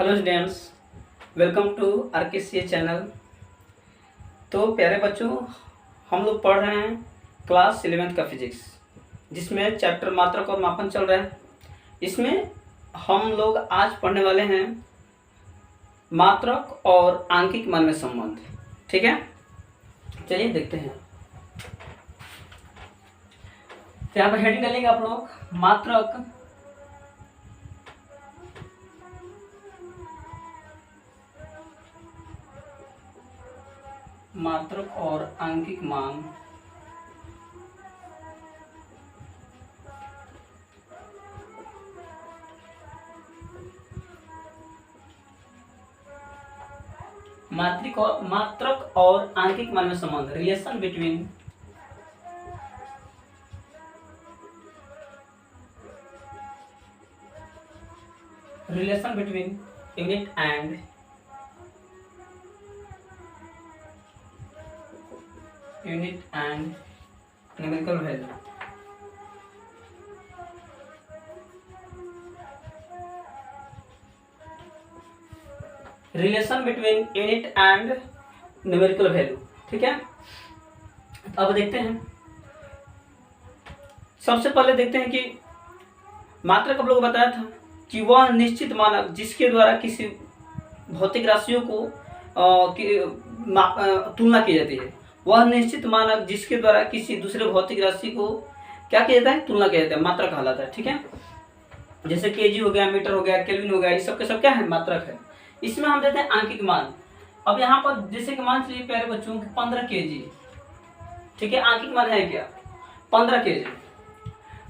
Hello students, welcome to RKCA channel. तो प्यारे बच्चों, हम लोग पढ़ रहे हैं क्लास 11th का फिजिक्स, जिसमें चैप्टर मात्रक और मापन चल रहा है। इसमें हम लोग आज पढ़ने वाले हैं मात्रक और आंकिक मान में संबंध। ठीक है, चलिए देखते हैं। तो यहाँ पर हेडिंग डालेंगे आप लोग, मात्रक और आंकिक मान मात्रक और आंकिक मान में संबंध, relation between unit and numerical value. Relation between unit and numerical value. ठीक है, अब देखते हैं। सबसे पहले देखते हैं कि मात्रक आप लोगों को बताया था कि वह निश्चित मानक जिसके द्वारा किसी भौतिक राशियों को तुलना की जाती है। वह निश्चित मानक जिसके द्वारा किसी दूसरे भौतिक राशि को क्या किया जाता है, तुलना किया जाता है, मात्रक कहलाता है। ठीक है, जैसे केजी हो गया, मीटर हो गया, केल्विन हो गया, ये सब के सब क्या है, मात्रक है। इसमें हम देते हैं आंकिक मान। अब यहाँ पर जैसे कि मान चलिए प्यारे बच्चों की 15 केजी, ठीक है, आंकिक मान है क्या, 15 केजी।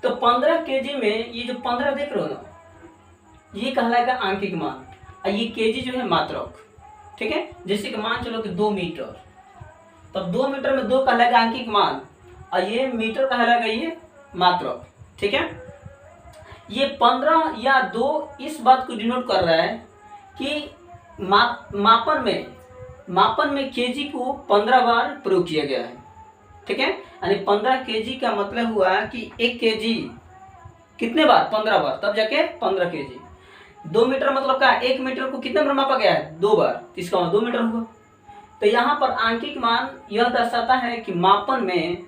तो 15 केजी में ये जो 15 देख रहे हो ना, ये कहलाएगा आंकिक मान, और ये केजी जो है मात्रक। ठीक है, जैसे कि मान चलो कि 2 मीटर, तब 2 मीटर में 2 कहलाएगा आंकिक मान, और ये मीटर कहलाएगा ये मात्रक। ठीक है, ये 15 या 2 इस बात को डिनोट कर रहा है कि मापन में केजी को 15 बार प्रयोग किया गया है। ठीक है, यानी 15 केजी का मतलब हुआ कि 1 केजी कितने बार, 15 बार, तब जाके 15 केजी। 2 मीटर मतलब क्या, 1 मीटर को कितने बार मापा गया है, 2 बार, इसका मतलब 2 मीटर हुआ। तो यहाँ पर आंकिक मान यह दर्शाता है कि मापन में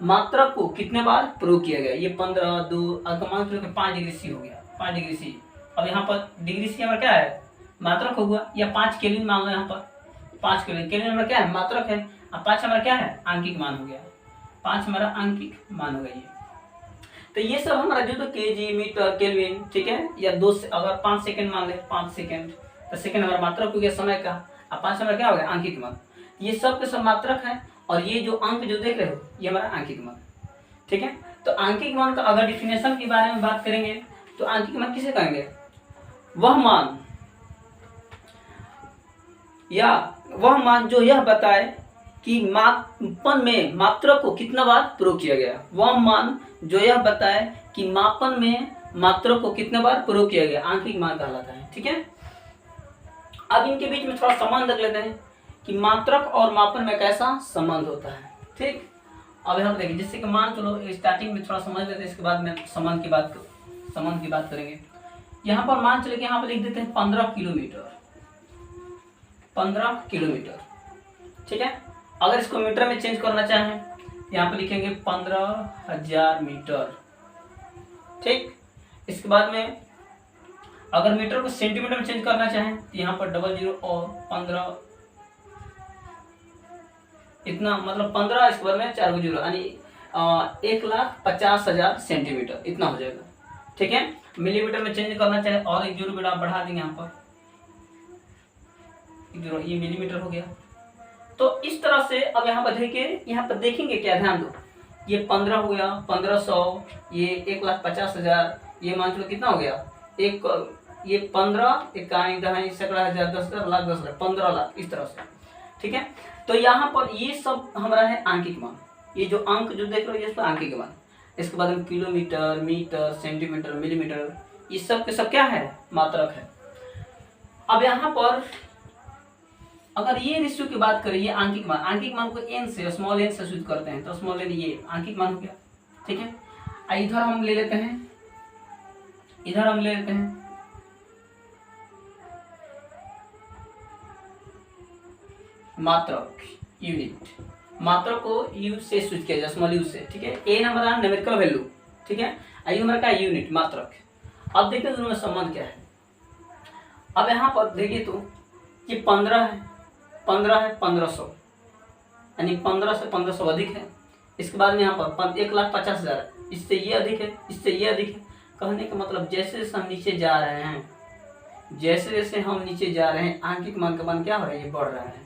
मात्रक को कितने बार प्रयोग किया गया। ये 15, 2, मान लो 5 डिग्री सी हो गया, 5 डिग्री सी। अब यहाँ पर डिग्री सी हमारा क्या है, मात्रक होगा। या 5 केल्विन मान लो, यहाँ पर 5 केल्विन हमारा क्या है, मात्रक है। अब 5 हमारा क्या है, आंकिक मान हो गया। 5 हमारा आंकिक मान हो गया। ये तो ये सब हमारा जो तो केजी, मीटर, केल्विन, ठीक है, या 2 से अगर 5 सेकंड मान ले, 5 सेकंड, तो सेकंड हमारा मात्रक हो गया समय का। अब 5 हमारा क्या हो गया, आंकिक मान। ये सब के सब मात्रक है, और ये जो अंक जो देख रहे हो, ये हमारा आंकिक मान। ठीक है, तो आंकिक मान का अगर डिफिनेशन के बारे में बात करेंगे तो आंकिक मान किसे कहेंगे, वह मान जो यह बताए कि मापन में मात्रक को कितना बार प्रयोग किया गया। वह मान जो यह बताए कि मापन में मात्रक को कितने बार प्रयोग किया गया, आंकिक मान कहलाता है। ठीक है, अब इनके बीच में थोड़ा संबंध रख लेते हैं कि मात्रक और मापन में कैसा संबंध होता है। ठीक, अब हम देखिए, जैसे कि मान चलो स्टार्टिंग में थोड़ा समझ लेते हैं, इसके बाद में संबंध की बात करेंगे। यहाँ पर मान चले कि यहाँ पर लिख देते हैं 15 किलोमीटर। 15 किलोमीटर, ठीक है। अगर इसको मीटर में चेंज करना चाहें, यहाँ पर लिखेंगे 15,000 मीटर। ठीक, इसके बाद में अगर मीटर को सेंटीमीटर में चेंज करना चाहें तो यहाँ पर 00 और 15, इतना मतलब 15, इसके बाद में 4 जीरो, यानी 1,50,000 सेंटीमीटर, इतना हो जाएगा। ठीक है, मिलीमीटर में चेंज करना चाहे और 1 जीरो आप बढ़ा देंगे, यहाँ पर 1 जीरो, ये मिलीमीटर हो गया। तो इस तरह से अब यहाँ पर देखिए, यहाँ पर देखेंगे क्या, ध्यान दो, ये 15 हो गया, 1500, ये 1,50,000, ये मान चलो कितना हो गया, ये 15, 1 दहाई, सैकड़ा, 1000, 10,000, लाख, 10 लाख, 15 लाख, इस तरह से। ठीक है, तो यहाँ पर ये सब हमारा है आंकिक मान। ये जो अंक जो देख रहे हो, ये सब आंकिक मान। इसके बाद में किलोमीटर, मीटर, सेंटीमीटर, मिलीमीटर, ये सब के सब क्या है, मात्रक है। अब यहाँ पर अगर ये रेशियो की बात करें, ये आंकिक मान को n से, स्मॉल n से सूचित करते हैं, तो स्मॉल n ये आंकिक मान हो गया। ठीक है, इधर हम ले लेते हैं मात्रक यूनिट, मात्रक को यू से स्विच किया जाए, स्मॉल यू से, ठीक है। ए नंबर आ न्यूमेरिकल वैल्यू, ठीक है, आई नंबर का यूनिट मात्रक। अब देखिए दोनों में संबंध क्या है। अब यहाँ पर देखिए तो ये 15 है, 15 है 1500, यानी 15 से 1500 अधिक है। इसके बाद में यहाँ पर 1,50,000, इससे ये अधिक है, इससे ये अधिक है। कहने का मतलब जैसे जैसे हम नीचे जा रहे हैं, जैसे जैसे हम नीचे जा रहे हैं, आंकिक मान का मान क्या हो रहा है, ये बढ़ रहा है।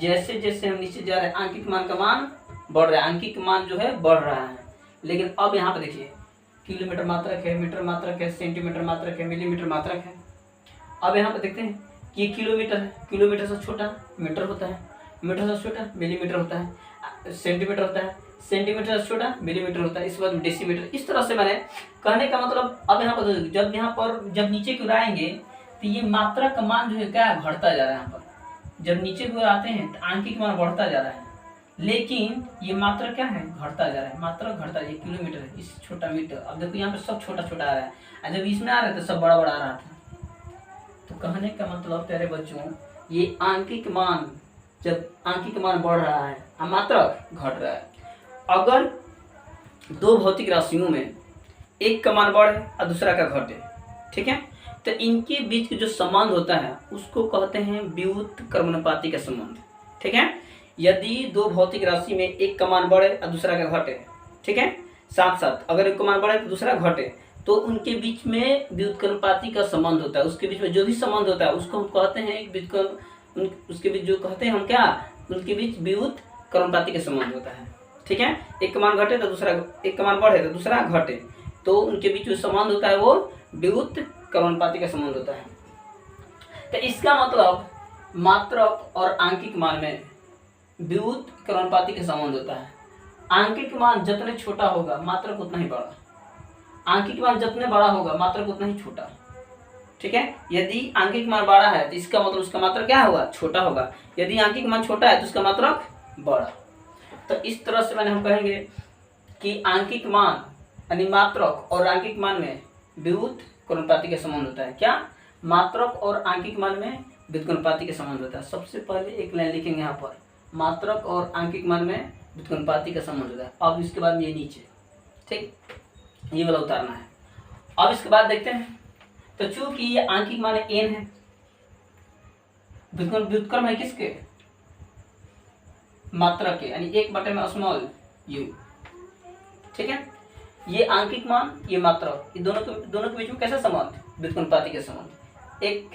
जैसे जैसे हम नीचे जा रहे हैं आंकिक मान का मान बढ़ रहा है, आंकिक मान जो है बढ़ रहा है। लेकिन अब यहाँ पे देखिए किलोमीटर मात्रक है, मीटर मात्रक है, सेंटीमीटर मात्रक है, मिलीमीटर मात्रक है। अब यहाँ पे देखते हैं कि किलोमीटर है, किलोमीटर से छोटा मीटर होता है, मीटर से छोटा मिलीमीटर होता है, सेंटीमीटर होता है, सेंटीमीटर से छोटा मिलीमीटर होता है, इसके बाद डेसीमीटर। इस तरह से मैंने कहने का मतलब अब यहाँ पर जब नीचे की ओर आएंगे तो ये मात्रा का मान जो है क्या घटता जा रहा है। यहाँ पर जब नीचे की ओर आते हैं तो आंकिक मान बढ़ता जा रहा है, लेकिन ये मात्रा क्या है, घटता जा रहा है। मात्रा घटता, ये किलोमीटर है, इस छोटा मीटर। अब देखो यहाँ पे सब छोटा छोटा आ रहा है, और जब इसमें आ रहा है तो सब बड़ा बड़ा आ रहा था। तो कहने का मतलब प्यारे बच्चों, ये आंकिक मान, जब आंकिक मान बढ़ रहा है और मात्रा घट रहा है। अगर दो भौतिक राशियों में एक का मान बढ़े और दूसरा का घटे, ठीक है, तो इनके बीच के जो संबंध होता है उसको कहते हैं व्युत्क्रमानुपाती का संबंध, ठीक है। यदि दो भौतिक राशि में एक का मान बढ़े और दूसरा का घटे, ठीक है, साथ साथ अगर एक का मान बढ़े तो दूसरा घटे, तो उनके बीच में व्युत्क्रमानुपाती का संबंध होता है। उसके बीच में जो भी संबंध होता है उसको हम कहते हैं उसके बीच जो कहते हैं हम क्या, उनके बीच व्युत्क्रमानुपाती का संबंध होता है, ठीक है। एक का मान घटे तो दूसरा, एक का मान बढ़े तो दूसरा घटे, तो उनके बीच जो संबंध होता है वो व्युत्क्रमानुपाती का संबंध होता है। तो इसका मतलब मात्रक और आंकिक मान में व्युत्क्रमानुपाती का संबंध होता है। आंकिक मान जितने छोटा होगा मात्रक उतना ही बड़ा, आंकिक मान जितने बड़ा होगा मात्रक उतना ही छोटा, ठीक है। यदि आंकिक मान बड़ा है तो इसका मतलब उसका मात्रक क्या होगा, छोटा होगा। यदि आंकिक मान छोटा है तो उसका मात्रक बड़ा। तो इस तरह से मैंने हम कहेंगे कि आंकिक मान यानी मात्रक और आंकिक मान में व्युत्क्रमानुपाती का संबंध होता है। क्या, मात्रक और आंकिक मान में व्युत्क्रमानुपाती का संबंध होता है। सबसे पहले एक लाइन लिखेंगे यहाँ पर, मात्रक और आंकिक मान में व्युत्क्रमानुपाती का संबंध होता है। अब इसके बाद ये नीचे, ठीक, ये वाला उतारना है। अब इसके बाद देखते हैं, तो चूंकि ये आंकिक मान n है, व्युत्क्रम है किसके, मात्रक के, यानी 1 में स्मॉल u, ठीक है। ये आंकिक मान, ये मात्रक, ये दोनों के बीच में कैसा संबंध, व्युत्क्रमानुपाती का संबंध। एक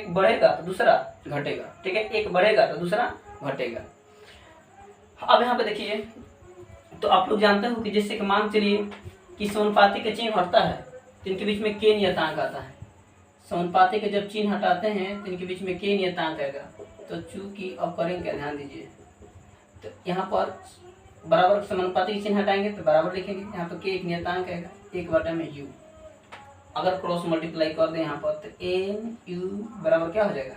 बढ़ेगा तो दूसरा घटेगा, ठीक है, एक बढ़ेगा तो दूसरा घटेगा। अब यहाँ पे देखिए, तो आप लोग जानते हो कि जैसे कि मान चलिए कि समानुपाती का चिन्ह हटता है तो इनके बीच में के नियतांक आता है। समानुपाती के जब चिन्ह हटाते हैं तो इनके बीच में के नियतांक आएगा। तो चूंकि अब करेंगे क्या, ध्यान दीजिए, तो यहाँ पर बराबर समानुपाती के चिन्ह हटाएंगे तो बराबर लिखेंगे, यहाँ पर के एक नियतांक आएगा, 1/u। अगर क्रॉस मल्टीप्लाई कर दें यहाँ पर तो एन यू बराबर क्या हो जाएगा,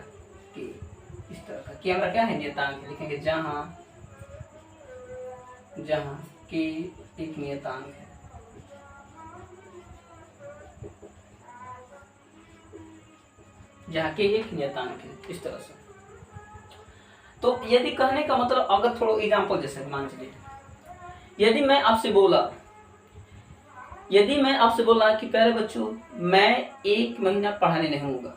के। इस तरह का के हमारा क्या है, नियतांक, लिखेंगे जहाँ के एक नियतांक है, जहाँ के एक नियतांक है, इस तरह से। तो यदि कहने का मतलब, अगर थोड़ा एग्जाम्पल जैसे मान चलिए, यदि मैं आपसे बोला कि प्यारे बच्चों मैं 1 महीना पढ़ाने नहीं होऊंगा,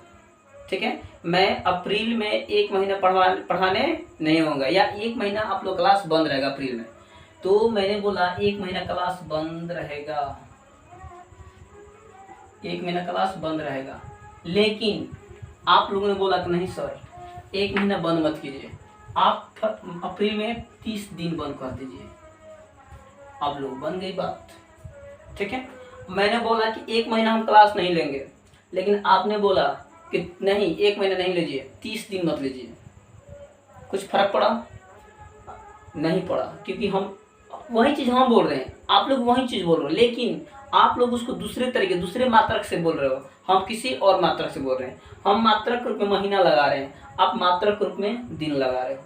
ठीक है, मैं अप्रैल में 1 महीना पढ़ाने नहीं होऊंगा, या 1 महीना आप लोग क्लास बंद रहेगा अप्रैल में। तो मैंने बोला 1 महीना क्लास बंद रहेगा, 1 महीना क्लास बंद रहेगा, लेकिन आप लोगों ने बोला कि नहीं सर 1 महीना बंद मत कीजिए, आप अप्रैल में 30 दिन बंद कर दीजिए। आप लोग बन गई बात, ठीक है। मैंने बोला कि 1 महीना हम क्लास नहीं लेंगे, लेकिन आपने बोला कि नहीं 1 महीना नहीं लीजिए, 30 दिन मत लीजिए। कुछ फर्क पड़ा? नहीं पड़ा, क्योंकि हम वही चीज़ हम बोल रहे हैं, आप लोग वही चीज़ बोल रहे हो, लेकिन आप लोग उसको दूसरे तरीके, दूसरे मात्रक से बोल रहे हो, हम किसी और मात्रक से बोल रहे हैं। हम मात्रक रूप में महीना लगा रहे हैं, आप मात्रक रूप में दिन लगा रहे हो,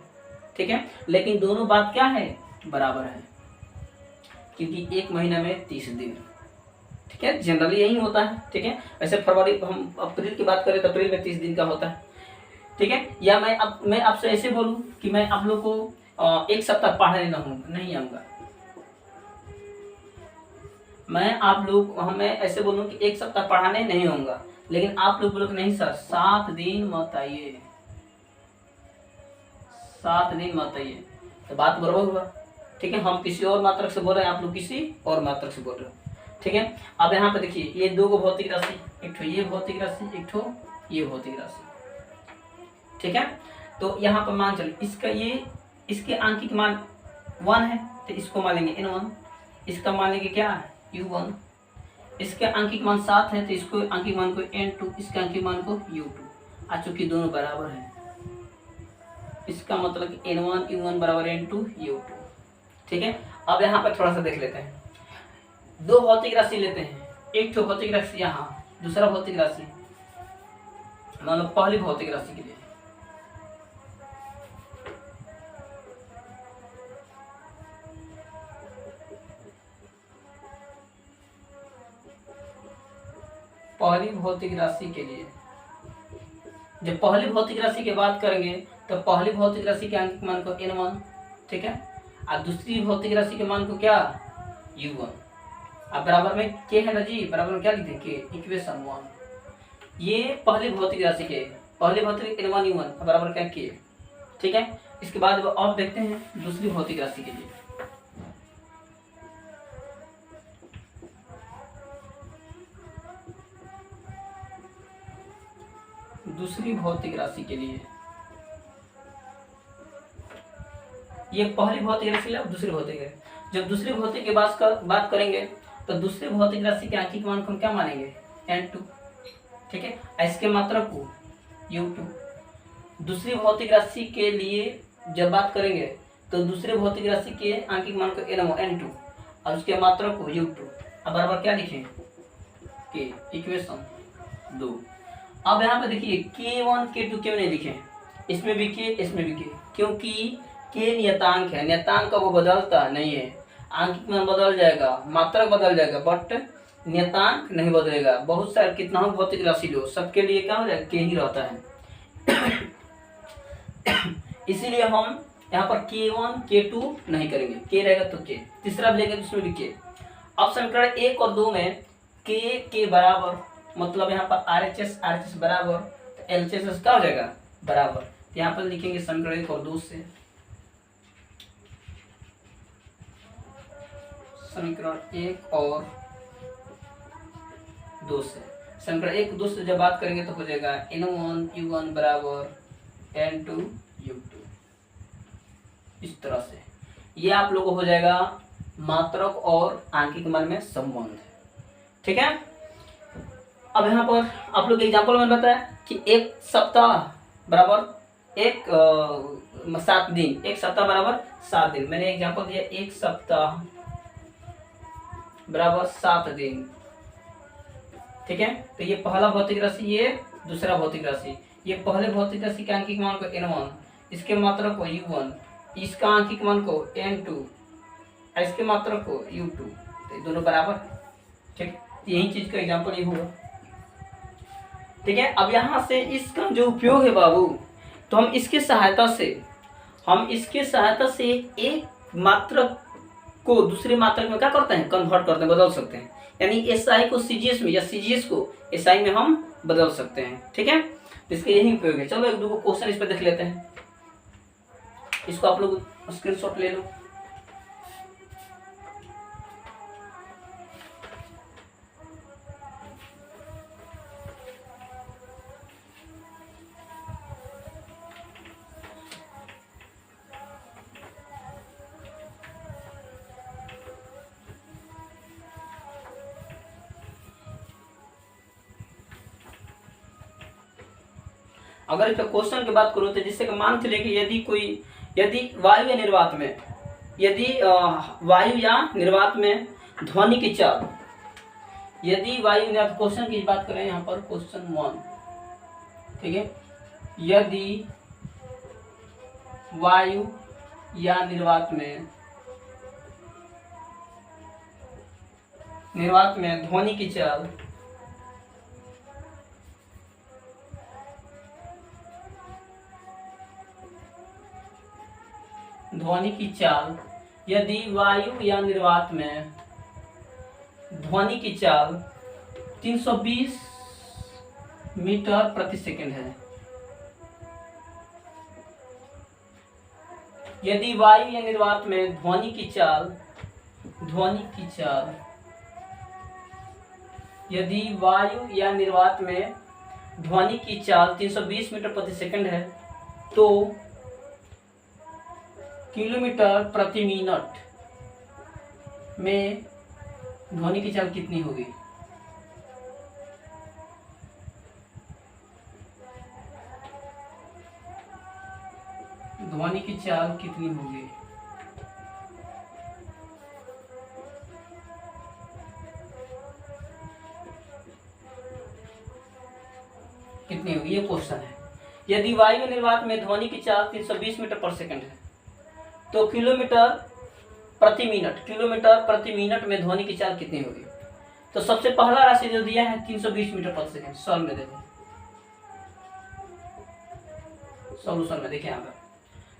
ठीक है। लेकिन दोनों बात क्या है, बराबर है, क्योंकि 1 महीना में 30 दिन, ठीक है, जनरली यही होता है, ठीक है। वैसे फरवरी, हम अप्रैल की बात करें तो अप्रैल में 30 दिन का होता है, ठीक है। या मैं आपसे ऐसे बोलूं कि मैं आप लोग को एक सप्ताह पढ़ाने नहीं आऊंगा, मैं ऐसे बोलूं कि एक सप्ताह पढ़ाने नहीं आऊंगा, लेकिन आप लोग बोलोगे नहीं सर 7 दिन मत आइए, 7 दिन मत आइए, तो बात बराबर हुआ। ठीक है, हम किसी और मात्रक से बोल रहे हैं, आप लोग किसी और मात्रक से बोल रहे हो। ठीक है, अब यहाँ पे देखिए ये दो भौतिक राशि, एक ठो ये भौतिक राशि, एक ठो ये भौतिक राशि। ठीक है, तो यहाँ पर मान चलो इसके आंकिक मान 1 है, तो इसको मान लेंगे n1, इसका मान लेंगे क्या u1, इसके आंकिक मान 7 है, तो इसको आंकिक मान को n2, इसके आंकिक मान को u2। आ चूंकि दोनों बराबर है, इसका मतलब कि n1 u1 बराबर n2 u2। ठीक है, अब यहाँ पर थोड़ा सा देख लेते हैं, दो भौतिक राशि लेते हैं, एक तो भौतिक राशि यहाँ, दूसरा भौतिक राशि मान लो पहली भौतिक राशि के लिए जब पहली भौतिक राशि की बात करेंगे तो पहली भौतिक राशि के आंकिक मान को n1, ठीक है, और दूसरी भौतिक राशि के मान को क्या u1। अब बराबर में k है ना जी, बराबर में क्या लिखते हैं k, इक्वेशन 1। ये पहली भौतिक राशि के पहली भौतिक n1 u1 बराबर क्या k। ठीक है, इसके बाद अब देखते हैं दूसरी भौतिक राशि के लिए। दूसरी भौतिक राशि के लिए ये पहली भौतिक राशि है, दूसरी भौतिक है। जब दूसरी भौतिक की बात करेंगे तो दूसरी भौतिक राशि के आंकिक मान को हम क्या मानेंगे n2। ठीक है, इसके मात्रक को u2। दूसरी भौतिक राशि के लिए जब बात करेंगे तो दूसरी भौतिक राशि के आंकिक मान को n2 और उसके मात्रक को u2। अब बराबर क्या लिखें k, इक्वेशन 2। अब यहाँ पे देखिए k1 k2 क्यों नहीं लिखे, इसमें भी k इसमें भी k, क्योंकि k नियतांक है, नियतांक का वो बदलता नहीं है, आंकिक मान बदल जाएगा, मात्रक बदल जाएगा, बट नियतांक नहीं बदलेगा। बहुत सारे कितना हो भौतिक राशि लो, सबके लिए क्या हो जाएगा k ही रहता है। इसीलिए हम यहाँ पर k1 k2 नहीं करेंगे, k रहेगा तो k, तीसरा भी लेंगे तो उसमें भी k। अब समीकरण 1 और 2 में k बराबर, मतलब यहाँ पर RHS बराबर, तो LHS क्या हो जाएगा बराबर, तो यहाँ पर लिखेंगे समीकरण 1 और 2 से, समीकरण 1 और 2 से, समीकरण 1 2 से जब बात करेंगे तो हो जाएगा n1 u1 बराबर n2 u2। इस तरह से ये आप लोगों को हो जाएगा मात्रक और आंकिक मान में संबंध। ठीक है, अब यहाँ पर आप लोग एग्जाम्पल में बताया कि एक सप्ताह बराबर 7 दिन, एक सप्ताह बराबर 7 दिन। मैंने एग्जाम्पल दिया एक सप्ताह बराबर 7 दिन। ठीक है, तो ये पहला भौतिक राशि, ये दूसरा भौतिक राशि, ये पहले भौतिक राशि के आंकिक मान को n1, इसके मात्रक को u1, इसका आंकिक मान को n2, इसके मात्रक को u2, तो दोनों बराबर। ठीक, यही चीज का एग्जाम्पल ये होगा। ठीक है, अब यहाँ से इसका जो उपयोग है बाबू, तो हम इसके सहायता से एक मात्रक को दूसरे मात्रक में क्या करते हैं कन्वर्ट करते हैं, बदल सकते हैं। यानी SI को CGS में या CGS को SI में हम बदल सकते हैं। ठीक है, इसके यही उपयोग है। चलो एक दो क्वेश्चन इस पर देख लेते हैं, इसको आप लोग स्क्रीनशॉट ले लो। अगर इस क्वेश्चन की बात करूँ तो जिससे कि मान चले कि यदि वायु या निर्वात में, यदि वायु या निर्वात में ध्वनि की चाल, यदि वायु या क्वेश्चन की बात करें यहाँ पर क्वेश्चन 1, ठीक है, यदि वायु या निर्वात में ध्वनि की चाल ध्वनि की चाल यदि वायु या निर्वात में ध्वनि की चाल 320 मीटर प्रति सेकंड है, यदि वायु या निर्वात में ध्वनि की चाल यदि वायु या निर्वात में ध्वनि की चाल 320 मीटर प्रति सेकंड है तो किलोमीटर प्रति मिनट में ध्वनि की चाल कितनी होगी? ध्वनि की चाल कितनी होगी? कितनी होगी, ये क्वेश्चन है। यदि वायु निर्वात में ध्वनि की चाल 320 मीटर पर सेकंड है तो किलोमीटर प्रति मिनट में ध्वनि की चाल कितनी होगी? तो सबसे पहला राशि जो दिया है 320 मीटर पर सेकंड। सॉल्व में देखो, सॉल्यूशन में देखिए यहाँ पर।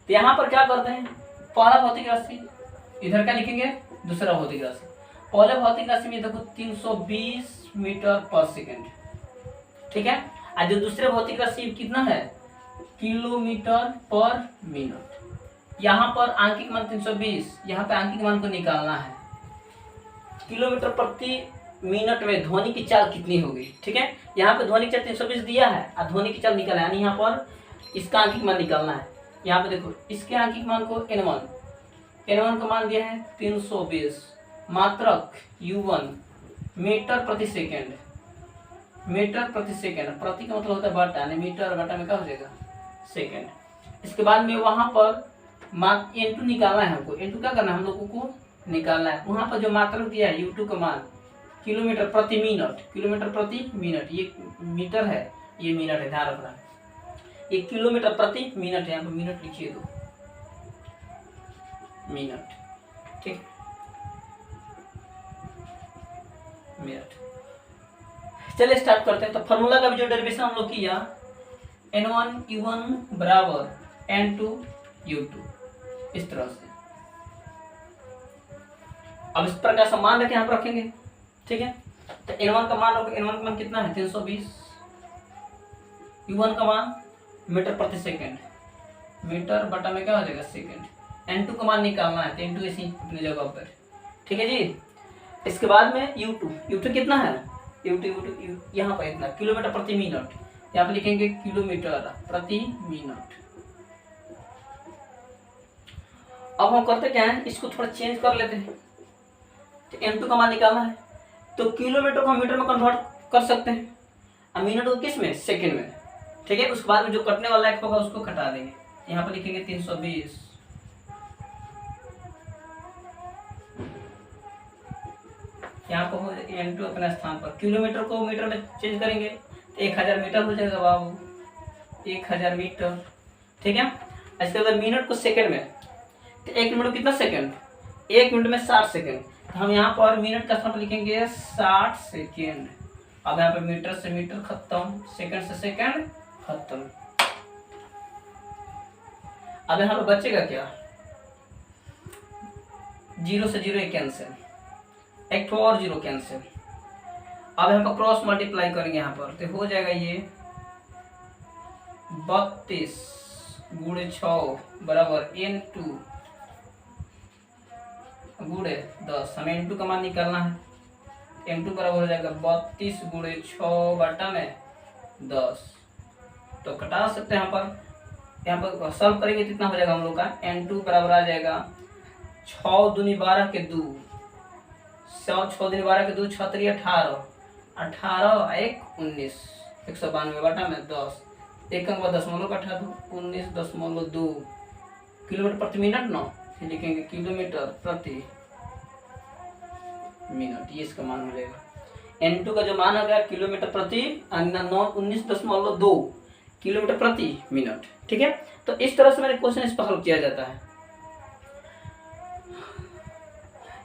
तो यहाँ पर क्या करते हैं, पहला भौतिक राशि इधर क्या लिखेंगे, दूसरा भौतिक राशि। पहले भौतिक राशि में देखो 320 मीटर पर सेकंड, ठीक है। और जो दूसरे भौतिक राशि कितना है, किलोमीटर पर मिनट। यहाँ पर आंकिक मान 320, यहाँ पे आंकिक मान को निकालना है। किलोमीटर प्रति मिनट में ध्वनि की चाल कितनी होगी, ठीक है। यहाँ पे ध्वनि की चाल 320 दिया है और ध्वनि की चाल निकालना है, यानी यहाँ पर इसका आंकिक मान निकालना है। यहाँ पे देखो इसके आंकिक मान को n1 का मान दिया है 320, मात्रक u1 मीटर प्रति सेकेंड, प्रति का मतलब होता है बटा, यानी मीटर बटा में क्या हो जाएगा, सेकेंड। इसके बाद में वहां पर मान n2 निकालना है हमको। n2 क्या करना है, हम लोगों को निकालना है। वहां पर जो मात्रक दिया है u2 का मान किलोमीटर प्रति मिनट, ये मीटर है, ये मिनट है, ध्यान रखना। ये किलोमीटर प्रति मिनट है, यहाँ पर मिनट लिखिए दो, मिनट, ठीक, मिनट। चलिए स्टार्ट करते हैं। तो फॉर्मूला का भी जो डेरिवेशन हम लोग किया, n1 u1 बराबर n2 u2, इस तरह से। अब इस प्रकार का मान रखे यहाँ पर रखेंगे, ठीक है। तो n1 का मान कितना है 320, u1 का मान मीटर प्रति सेकंड, मीटर बटा में क्या हो जाएगा, सेकंड। n2 का मान निकालना है, तो n2 इसी अपनी जगह पर, ठीक है जी। इसके बाद में u2 कितना है, u2 यहाँ पर इतना किलोमीटर प्रति मिनट, यहाँ पर लिखेंगे किलोमीटर प्रति मिनट। अब हम करते क्या है, इसको थोड़ा चेंज कर लेते हैं। तो m2 का मान निकालना है, तो किलोमीटर को हम मीटर में कन्वर्ट कर सकते हैं और मिनट को किस में, सेकंड में, ठीक है। उसके बाद में जो कटने वाला एक होगा उसको कटा देंगे। यहाँ पर लिखेंगे 320, यहाँ पर हो n2 अपने स्थान पर। किलोमीटर को मीटर में चेंज करेंगे तो 1000 मीटर हो जाएगा बाबू, 1000 मीटर, ठीक है। इसके बाद मिनट को सेकंड में, तो 1 मिनट में कितना सेकंड, 1 मिनट में 60 सेकंड। तो हम यहाँ पर मिनट का स्थान पर लिखेंगे 60 सेकंड। अब यहाँ पर मीटर से मीटर खत्म, सेकंड से सेकंड खत्म। अब यहाँ पर बचेगा क्या, 0 से 0 कैंसिल, एक तो और 0 कैंसिल। अब यहाँ पर क्रॉस मल्टीप्लाई करेंगे यहाँ पर, तो हो जाएगा ये 32 गुणे 6 बराबर n2 गुणे 10। हमें n2 का मान निकालना है, n2 बराबर हो जाएगा 32 गुणे 6 बटा में 10। तो कटा सकते हैं यहाँ पर सॉल्व करेंगे कितना हो जाएगा हम लोग का, n2 बराबर आ जाएगा 6 दूनी 12 के 2, 6 दूनी 12 के 2, 6 3 18, 18 1 19, 192 बटा में 10, एक अंक बाद दशमलव का हटा दो, 19.2 किलोमीटर प्रति मिनट ना, फिर लिखेंगे किलोमीटर प्रति मिनट, ये इसका मान हो जाएगा। n2 का जो मान आ गया किलोमीटर प्रति 19.2 किलोमीटर प्रति मिनट, ठीक है। तो इस तरह से मेरे क्वेश्चन इस पर हल किया जाता है।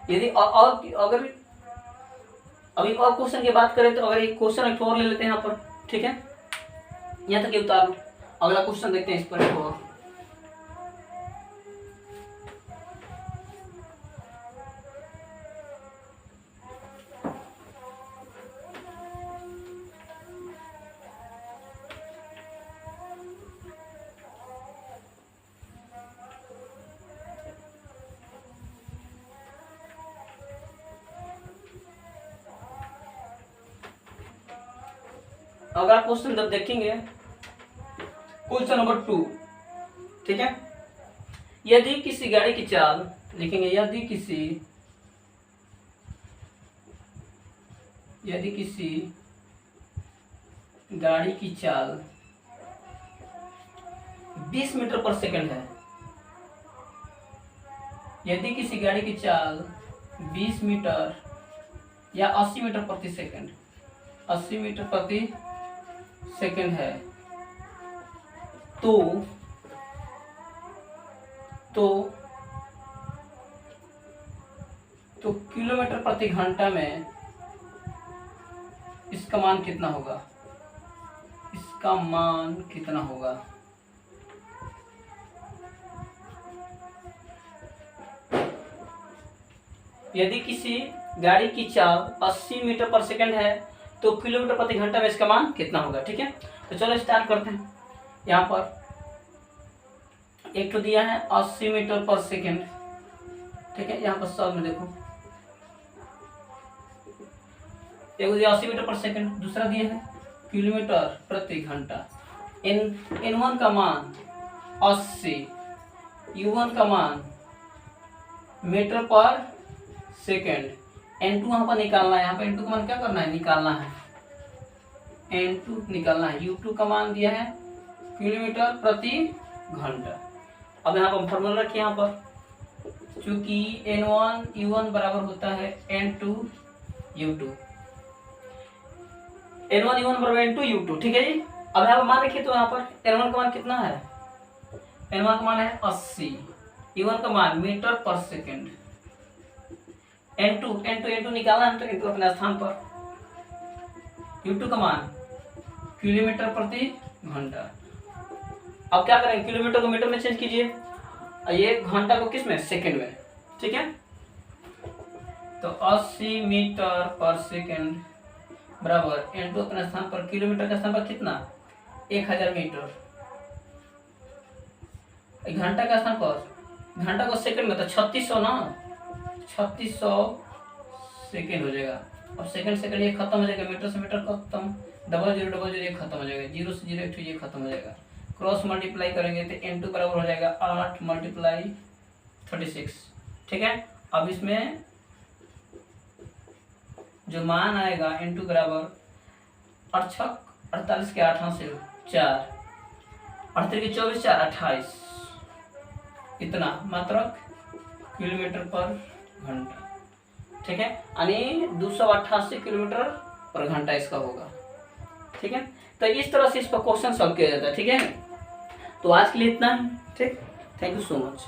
यदि और अगर अभी और क्वेश्चन की बात करें तो अगर एक क्वेश्चन एक और ले लेते हैं यहाँ पर, ठीक है, यहाँ तक ये उतार लो। अगला क्वेश्चन देखते हैं इस पर एक और। अगला क्वेश्चन जब देखेंगे क्वेश्चन नंबर 2, ठीक है। यदि किसी गाड़ी की चाल लिखेंगे, यदि किसी गाड़ी की चाल 20 मीटर पर सेकंड है, यदि किसी गाड़ी की चाल 20 मीटर या 80 मीटर प्रति सेकंड, 80 मीटर प्रति सेकंड है, तो किलोमीटर प्रति घंटा में इसका मान कितना होगा? इसका मान कितना होगा? यदि किसी गाड़ी की चाल 80 मीटर पर सेकंड है तो किलोमीटर प्रति घंटा में इसका मान कितना होगा, ठीक है। तो चलो स्टार्ट करते हैं। यहाँ पर एक तो दिया है 80 मीटर पर सेकंड, ठीक है। यहाँ पर सॉल्व में देखो, एक दिया 80 मीटर पर सेकंड, दूसरा दिया है किलोमीटर प्रति घंटा। n1 का मान 80, u1 का मान मीटर पर सेकंड, n2 वहां पर निकालना है। यहाँ पर n2 का मान क्या करना है? निकालना है, n2 निकालना है। u2 का मान दिया है किलोमीटर प्रति घंटा। अब यहाँ पर फॉर्मूला रखिए, यहाँ पर चूंकि n1 u1 बराबर होता है n2 u2, n1 u1 बराबर n2 u2, ठीक है जी। अब यहाँ पर मान रखिए, तो यहाँ पर n1 का मान कितना है? n1 का मान है 80, u1 का मान मीटर पर सेकंड, n2 निकालना है, तो n2 अपने स्थान पर, u2 का मान किलोमीटर प्रति घंटा। अब क्या करेंगे? किलोमीटर को मीटर में चेंज कीजिए, ये घंटा को किस में? सेकंड में, ठीक है। तो 80 मीटर पर सेकंड बराबर n2 अपने स्थान पर, किलोमीटर का स्थान पर कितना? 1000 मीटर। घंटा का स्थान पर, घंटा को सेकंड में तो 3600 ना, 3600 सेकंड हो जाएगा। अब सेकंड ये खत्म हो जाएगा, मीटर से मीटर खत्म, 0000 ये खत्म हो जाएगा, 0 से 0 एक ये खत्म हो जाएगा। क्रॉस मल्टीप्लाई करेंगे तो n2 बराबर हो जाएगा 8 × 36, ठीक है। अब इसमें जो मान आएगा n2 बराबर 48 के 8 से 4, 38 के 24 4 28, इतना मात्रक किलोमीटर पर घंटा, ठीक है। यानी 288 किलोमीटर पर घंटा इसका होगा, ठीक है। तो इस तरह से इस पर क्वेश्चन सॉल्व किया जाता है, ठीक है। तो आज के लिए इतना ही, ठीक। Thank you so much.